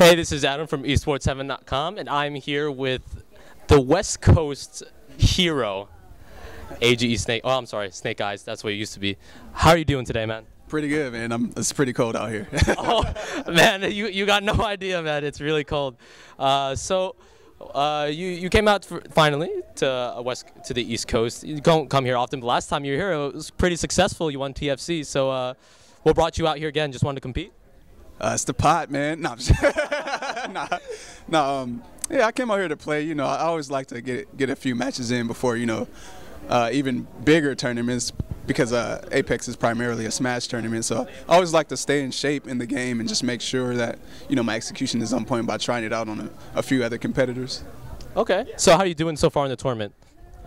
Hey, this is Adam from esports7.com, and I'm here with the West Coast hero, AGE Snake. Oh, I'm sorry, Snake Eyes. That's what it used to be. How are you doing today, man? Pretty good, man. It's pretty cold out here. Oh, man, you got no idea, man. It's really cold. You came out finally to the East Coast. You don't come here often, but last time you were here, it was pretty successful. You won TFC. So, what brought you out here again? Just wanted to compete? It's the pot, man. No, yeah, I came out here to play. You know, I always like to get a few matches in before, you know, even bigger tournaments, because Apex is primarily a Smash tournament. So I always like to stay in shape in the game and just make sure that, you know, my execution is on point by trying it out on a few other competitors. Okay. So how are you doing so far in the tournament?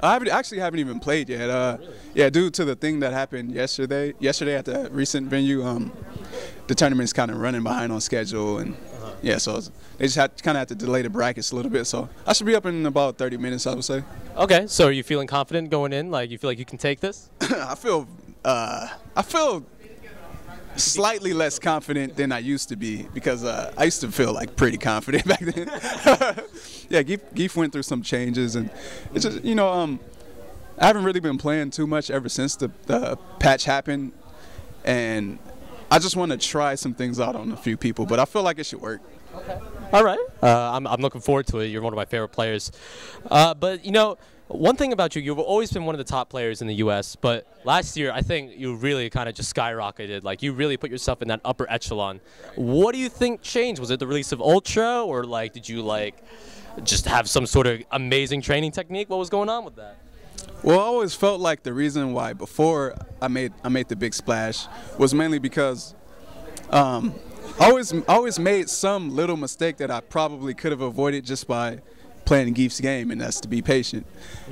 I actually haven't even played yet. Really? Yeah, due to the thing that happened yesterday at the recent venue, the tournament's kind of running behind on schedule, and yeah, so they just kind of had to delay the brackets a little bit. So I should be up in about 30 minutes, I would say. Okay, so are you feeling confident going in? Like, you feel like you can take this? I feel slightly less confident than I used to be, because I used to feel like pretty confident back then. Yeah, Geef went through some changes, and it's just, you know, I haven't really been playing too much ever since the patch happened, and I just want to try some things out on a few people, but I feel like it should work. Okay. All right. I'm looking forward to it. You're one of my favorite players. But, you know, one thing about you, you've always been one of the top players in the U.S., but last year I think you really kind of just skyrocketed. Like, you really put yourself in that upper echelon. What do you think changed? Was it the release of Ultra, or, like, did you, like, just have some sort of amazing training technique? What was going on with that? Well, I always felt like the reason why before I made the big splash was mainly because I always made some little mistake that I probably could have avoided just by playing Geef's game, and that's to be patient.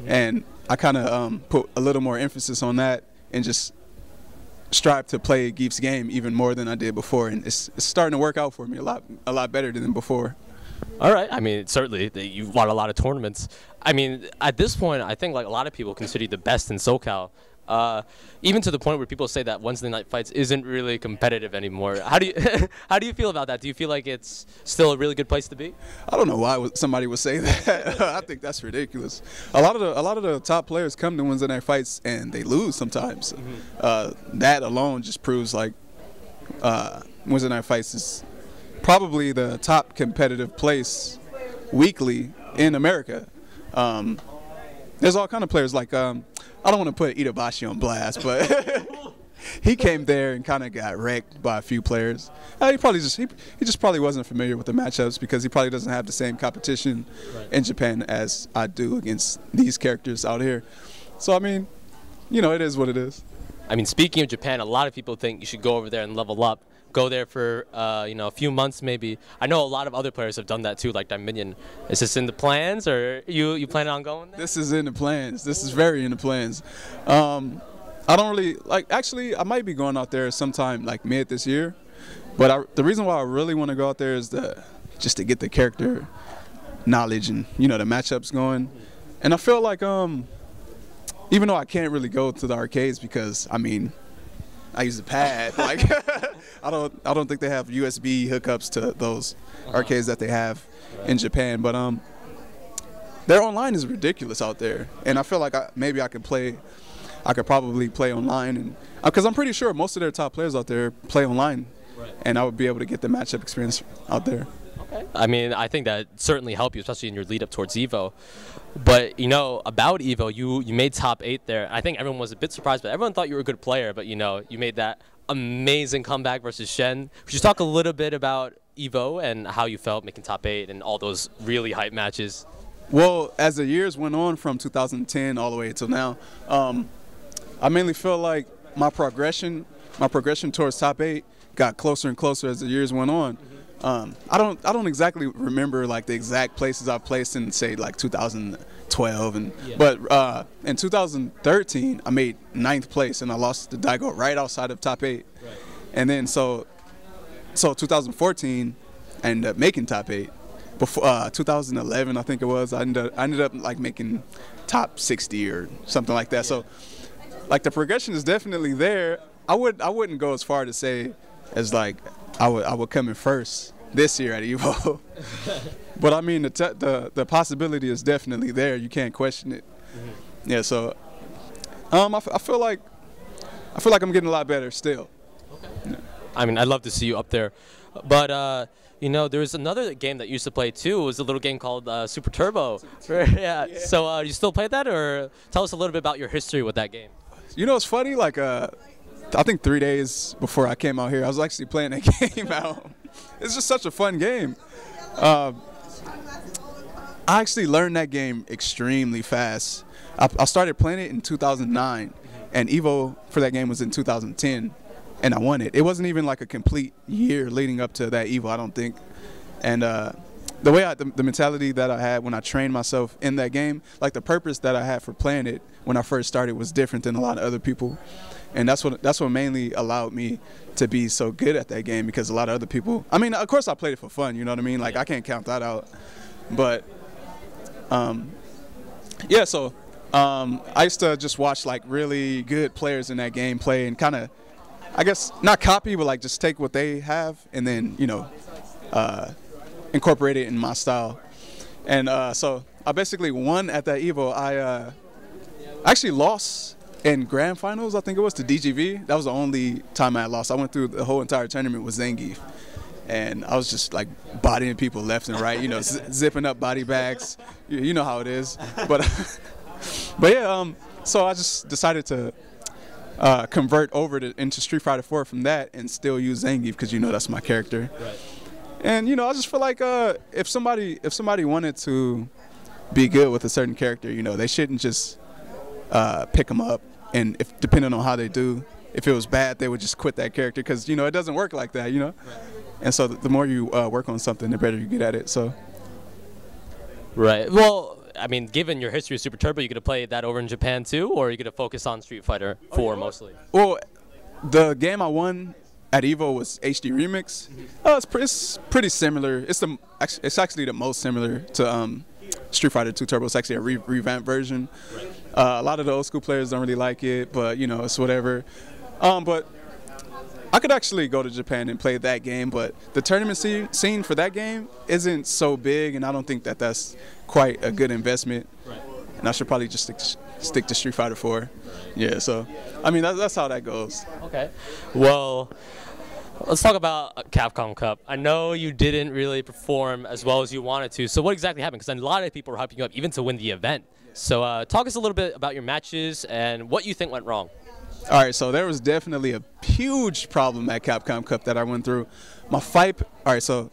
And I kind of put a little more emphasis on that and just strive to play Geef's game even more than I did before, and it's starting to work out for me a lot better than before. All right. I mean, certainly you've won a lot of tournaments. I mean, at this point, I think like a lot of people consider you the best in SoCal. Even to the point where people say that Wednesday Night Fights isn't really competitive anymore. How do you feel about that? Do you feel like it's still a really good place to be? I don't know why somebody would say that. I think that's ridiculous. A lot of the top players come to Wednesday Night Fights and they lose sometimes. That alone just proves like Wednesday Night Fights is probably the top competitive place weekly in America. There's all kind of players like I don't want to put Itabashi on blast, but he came there and kind of got wrecked by a few players. He just probably wasn't familiar with the matchups, because he probably doesn't have the same competition in Japan as I do against these characters out here. So I mean, you know, it is what it is. I mean, speaking of Japan, a lot of people think you should go over there and level up. Go there for you know, a few months maybe. I know a lot of other players have done that too, like Dominion. Is this in the plans, or you planning on going there? This is in the plans. This is very in the plans. I don't really like. Actually, I might be going out there sometime like mid this year. But the reason why I really want to go out there is just to get the character knowledge and, you know, the matchups going. And I feel like even though I can't really go to the arcades, because I mean, I use a pad. Like, I don't think they have USB hookups to those arcades that they have in Japan. But their online is ridiculous out there, and I feel like maybe I could probably play online, and because I'm pretty sure most of their top players out there play online, and I would be able to get the matchup experience out there. Okay. I mean, I think that certainly help you, especially in your lead up towards EVO. But, you know, about EVO, you made top 8 there. I think everyone was a bit surprised, but everyone thought you were a good player. But, you know, you made that amazing comeback versus Shen. Could you talk a little bit about EVO and how you felt making top 8 and all those really hype matches? Well, as the years went on from 2010 all the way until now, I mainly feel like my progression towards top 8 got closer and closer as the years went on. I don't exactly remember like the exact places I placed in, say, like 2012, but in 2013 I made 9th place and I lost to Daigo right outside of top 8. And then so 2014 I ended up making top 8. Before 2011, I think it was, I ended up like making top 60 or something like that. So like the progression is definitely there. I wouldn't go as far to say as like I would come in first this year at Evo. But I mean, the possibility is definitely there. You can't question it. Yeah, so I feel like I'm getting a lot better still. Yeah. I mean, I'd love to see you up there, but you know, there was another game that you used to play too. It was a little game called Super Turbo. Yeah. So you still play that, or tell us a little bit about your history with that game? You know, it's funny. Like I think 3 days before I came out here, I was actually playing that game out. It's just such a fun game. I actually learned that game extremely fast. I started playing it in 2009, and Evo for that game was in 2010, and I won it. It wasn't even like a complete year leading up to that Evo, I don't think. And the way the mentality that I had when I trained myself in that game, like the purpose that I had for playing it when I first started was different than a lot of other people. And that's what mainly allowed me to be so good at that game, because a lot of other people, I mean, of course I played it for fun, you know what I mean? Like, I can't count that out. But, yeah, so I used to just watch, like, really good players in that game play and kind of, I guess, not copy, but, like, just take what they have and then, you know, incorporate it in my style. And so I basically won at that Evo. I actually lost in grand finals, I think it was, to DGV. That was the only time I had lost. I went through the whole entire tournament with Zangief, and I was just like bodying people left and right, you know, zipping up body bags. You know how it is. But but yeah, so I just decided to convert over into Street Fighter 4 from that and still use Zangief, because, you know, that's my character. Right. And, you know, I just feel like if somebody wanted to be good with a certain character, you know, they shouldn't just pick them up, and if depending on how they do, if it was bad, they would just quit that character, because, you know, it doesn't work like that, you know. Right. And so the more you work on something, the better you get at it. So right. Well, I mean, given your history of Super Turbo, you gonna play that over in Japan too, or are you gonna focus on Street Fighter 4 mostly? Well, the game I won at Evo was HD Remix. It's pretty similar. It's actually the most similar to Street Fighter 2 Turbo. It's actually a revamped version. Right. A lot of the old school players don't really like it, but, you know, it's whatever. But I could actually go to Japan and play that game, but the tournament scene for that game isn't so big, and I don't think that that's quite a good investment. Right. And I should probably just stick to Street Fighter 4. Right. Yeah, so, I mean, that's how that goes. Okay. Well, let's talk about Capcom Cup. I know you didn't really perform as well as you wanted to, so what exactly happened? Because a lot of people were hyping you up even to win the event. So talk us a little bit about your matches and what you think went wrong. All right, so there was definitely a huge problem at Capcom Cup that I went through. My fight, all right, so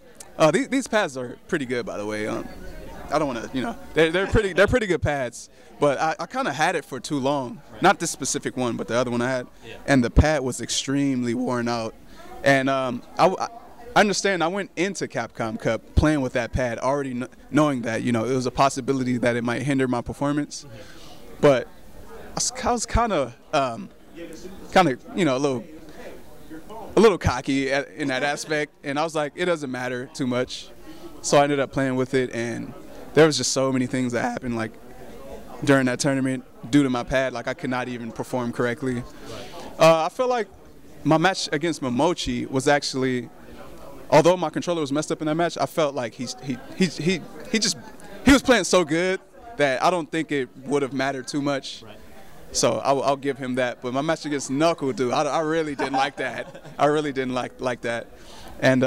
these pads are pretty good, by the way. I don't want to, you know, they're pretty good pads, but I kind of had it for too long. Right. Not this specific one, but the other one I had, yeah. And the pad was extremely worn out. And I understand I went into Capcom Cup playing with that pad, already knowing that, you know, it was a possibility that it might hinder my performance. Mm-hmm. But I was kind of, you know, a little cocky in that aspect, and I was like, it doesn't matter too much. So I ended up playing with it, and there was just so many things that happened, like during that tournament due to my pad. Like, I could not even perform correctly. I feel like my match against Momochi was actually, although my controller was messed up in that match, I felt like he was playing so good that I don't think it would have mattered too much. Right. So I'll give him that. But my match against Knuckle, dude, I really didn't like that. I really didn't like that. And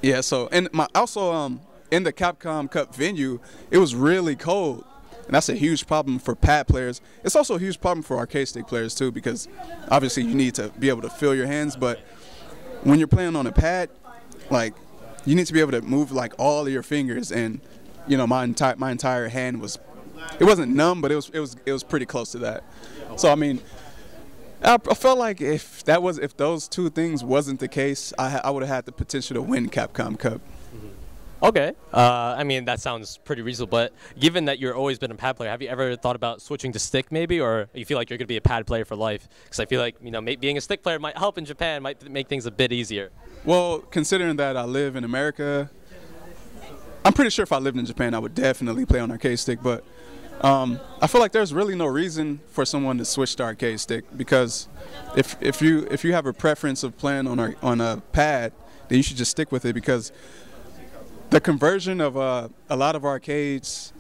yeah. So and also in the Capcom Cup venue, it was really cold. And that's a huge problem for pad players. It's also a huge problem for arcade stick players too, because obviously you need to be able to feel your hands, but when you're playing on a pad, like, you need to be able to move like all of your fingers, and, you know, my entire hand was, it wasn't numb, but it was pretty close to that. So I mean, I felt like if those two things wasn't the case, I would have had the potential to win Capcom Cup. Okay. I mean, that sounds pretty reasonable, but given that you've always been a pad player, have you ever thought about switching to stick maybe, or you feel like you're going to be a pad player for life? Because I feel like, you know, being a stick player might help in Japan, might make things a bit easier. Well, considering that I live in America, I'm pretty sure if I lived in Japan, I would definitely play on arcade stick, but I feel like there's really no reason for someone to switch to arcade stick, because if you have a preference of playing on a pad, then you should just stick with it, because the conversion of a lot of arcades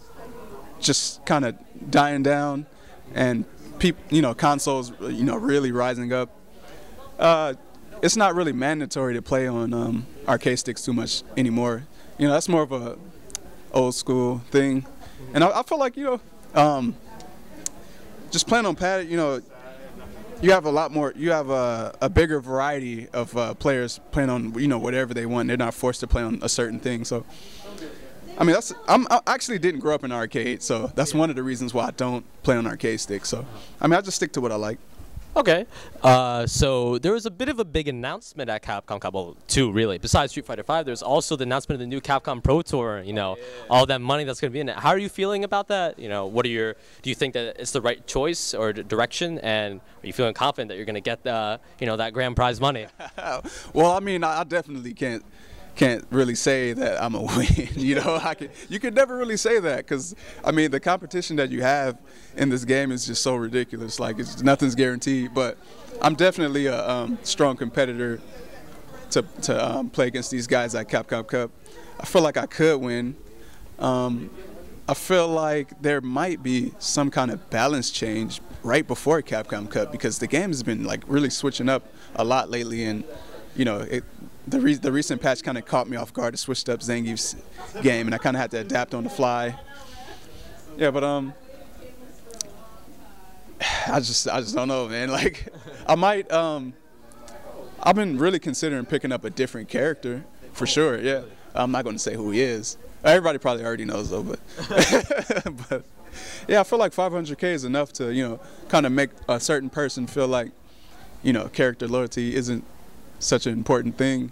just kind of dying down, and consoles really rising up. It's not really mandatory to play on arcade sticks too much anymore. That's more of a old school thing, and I feel like just playing on pad, you have a lot more. You have a bigger variety of players playing on whatever they want. They're not forced to play on a certain thing. So, I mean, I actually didn't grow up in an arcade, so that's one of the reasons why I don't play on arcade sticks. So, I mean, I just stick to what I like. Okay. So there was a bit of a big announcement at Capcom Cup. Well, two really. Besides Street Fighter V, there's also the announcement of the new Capcom Pro Tour. All that money that's going to be in it. How are you feeling about that? What are do you think that it's the right choice or direction? And are you feeling confident that you're going to get that grand prize money? Well, I mean, I definitely can't really say that I'm a win. You could never really say that, because I mean, the competition that you have in this game is just so ridiculous. Like, nothing's guaranteed. But I'm definitely a strong competitor to play against these guys at Capcom Cup. I feel like I could win. I feel like there might be some kind of balance change right before Capcom Cup, because the game has been like really switching up a lot lately, and the recent patch kind of caught me off guard. It switched up Zangief's game, and I kind of had to adapt on the fly. Yeah, but I just don't know, man. Like, I might I've been really considering picking up a different character for sure. Yeah, I'm not going to say who he is. Everybody probably already knows though, but but yeah, I feel like 500K is enough to kind of make a certain person feel like character loyalty isn't such an important thing,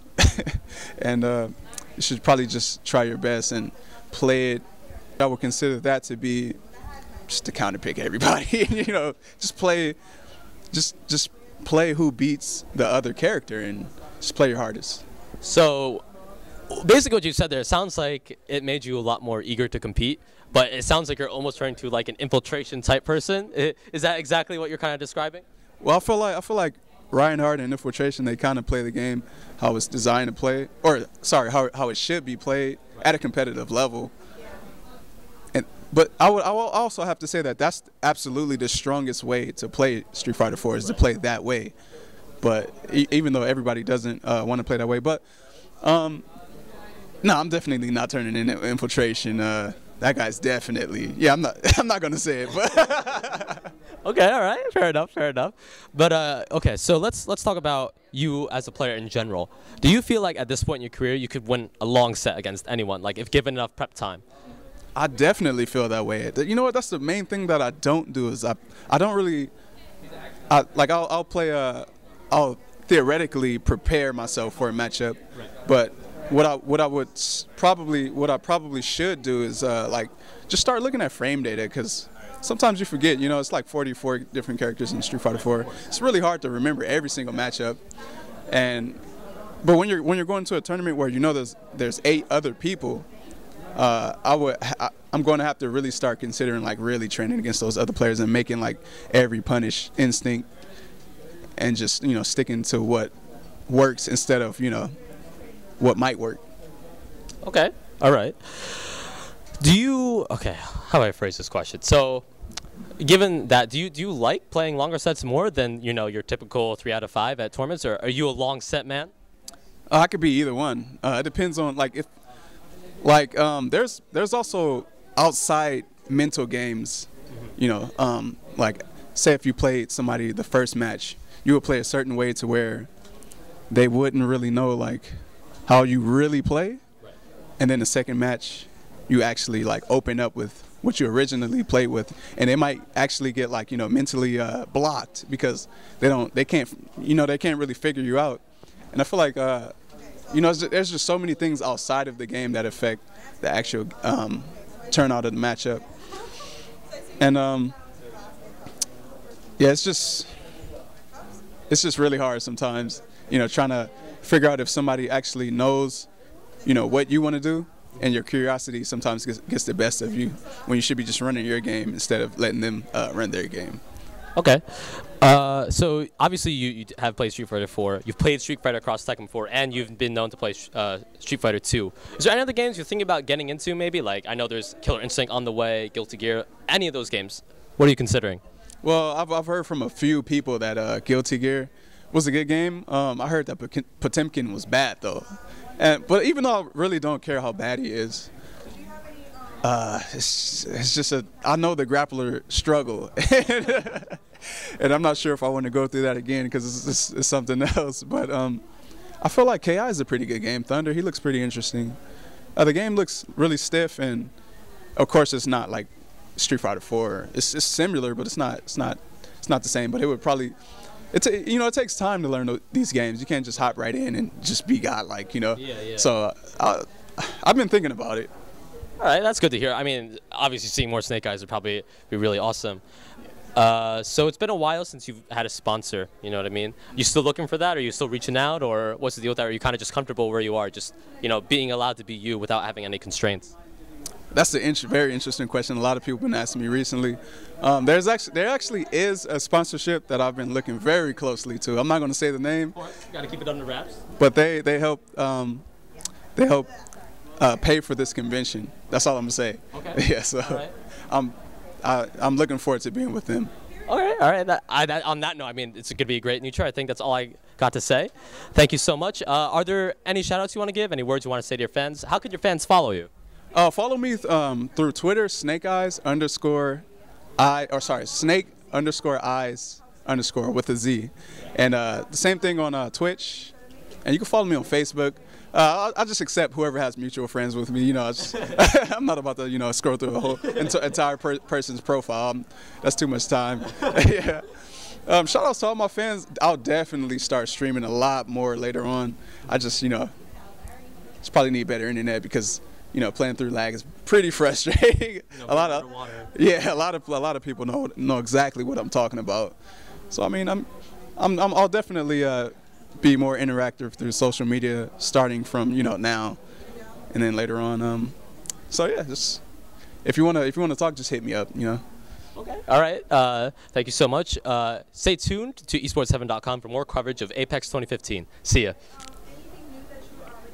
and you should probably just try your best and play it. I would consider that to be just to counterpick everybody. Just play who beats the other character, and just play your hardest. So basically what you said there, it sounds like it made you a lot more eager to compete, but it sounds like you're almost turning to like an infiltration type person. Is that exactly what you're kind of describing? Well, I feel like Reinhardt and Infiltration, they kind of play the game how it's designed to play, or sorry, how it should be played at a competitive level. But I will also have to say that that's absolutely the strongest way to play Street Fighter 4 is to play that way. But even though everybody doesn't want to play that way, but no, I'm definitely not turning into Infiltration. That guy's definitely, yeah, I'm not gonna say it, but okay, all right, fair enough. But okay, so let's talk about you as a player in general. Do you feel like at this point in your career you could win a long set against anyone, like if given enough prep time? I definitely feel that way. You know what? That's the main thing that I don't do is I don't really I'll play I'll theoretically prepare myself for a matchup, right. But what I probably should do is just start looking at frame data, because sometimes you forget. It's like 44 different characters in Street Fighter 4. It's really hard to remember every single matchup, but when you're going to a tournament where there's 8 other people, I'm going to have to really start considering really training against those other players and making every punish instinct, and just sticking to what works instead of what might work. Okay, all right. Okay, how do I phrase this question? So, given that, do you like playing longer sets more than your typical 3 out of 5 at tournaments, or are you a long set man? I could be either one. It depends on there's also outside mental games. Say if you played somebody the first match, you would play a certain way to where they wouldn't really know how you really play, right. And then the second match, you actually open up with what you originally played with, and they might actually get mentally blocked because they can't really figure you out. And I feel like there's just so many things outside of the game that affect the actual turnout of the matchup, and yeah, it's just really hard sometimes, trying to figure out if somebody actually knows, what you want to do, and your curiosity sometimes gets the best of you when you should be just running your game instead of letting them run their game. Okay. So obviously you have played Street Fighter 4. You've played Street Fighter Cross Tekken 4, and you've been known to play Street Fighter 2. Is there any other games you're thinking about getting into? Maybe like I know there's Killer Instinct on the way, Guilty Gear. Any of those games? What are you considering? Well, I've heard from a few people that Guilty Gear was a good game. I heard that Potemkin was bad though, but even though I really don't care how bad he is, it's just I know the grappler struggle, and I'm not sure if I want to go through that again because it's something else. But I feel like KI is a pretty good game. Thunder, he looks pretty interesting. The game looks really stiff, and of course it's not like Street Fighter 4. It's similar, but it's not the same. But it would probably, it takes time to learn these games. You can't just hop right in and just be godlike, Yeah, yeah. So I've been thinking about it. All right, that's good to hear. I mean, obviously seeing more Snake Eyes would probably be really awesome. So it's been a while since you've had a sponsor, you know what I mean? You still looking for that? Are you still reaching out? Or what's the deal with that? Are you kind of just comfortable where you are, just, being allowed to be you without having any constraints? That's a very interesting question. A lot of people have been asking me recently. There actually is a sponsorship that I've been looking very closely to. I'm not going to say the name. Of course, you got to keep it under wraps. But they help pay for this convention. That's all I'm gonna say. Okay. Yeah. So right. I'm looking forward to being with them. All right. On that note, I mean, it's gonna be a great new tour. I think that's all I got to say. Thank you so much. Are there any shout-outs you want to give? Any words you want to say to your fans? How could your fans follow you? Follow me through Twitter, Snake Eyes with a Z, and the same thing on Twitch, and you can follow me on Facebook. I just accept whoever has mutual friends with me. I'm not about to scroll through the whole entire person's profile. That's too much time. Yeah. Shout outs to all my fans. I'll definitely start streaming a lot more later on. I just just probably need better internet because playing through lag is pretty frustrating. A lot of people know exactly what I'm talking about. So I mean, I'll definitely be more interactive through social media, starting from now, and then later on. So yeah, just if you wanna talk, just hit me up. Okay. All right. Thank you so much. Stay tuned to esports7.com for more coverage of Apex 2015. See ya.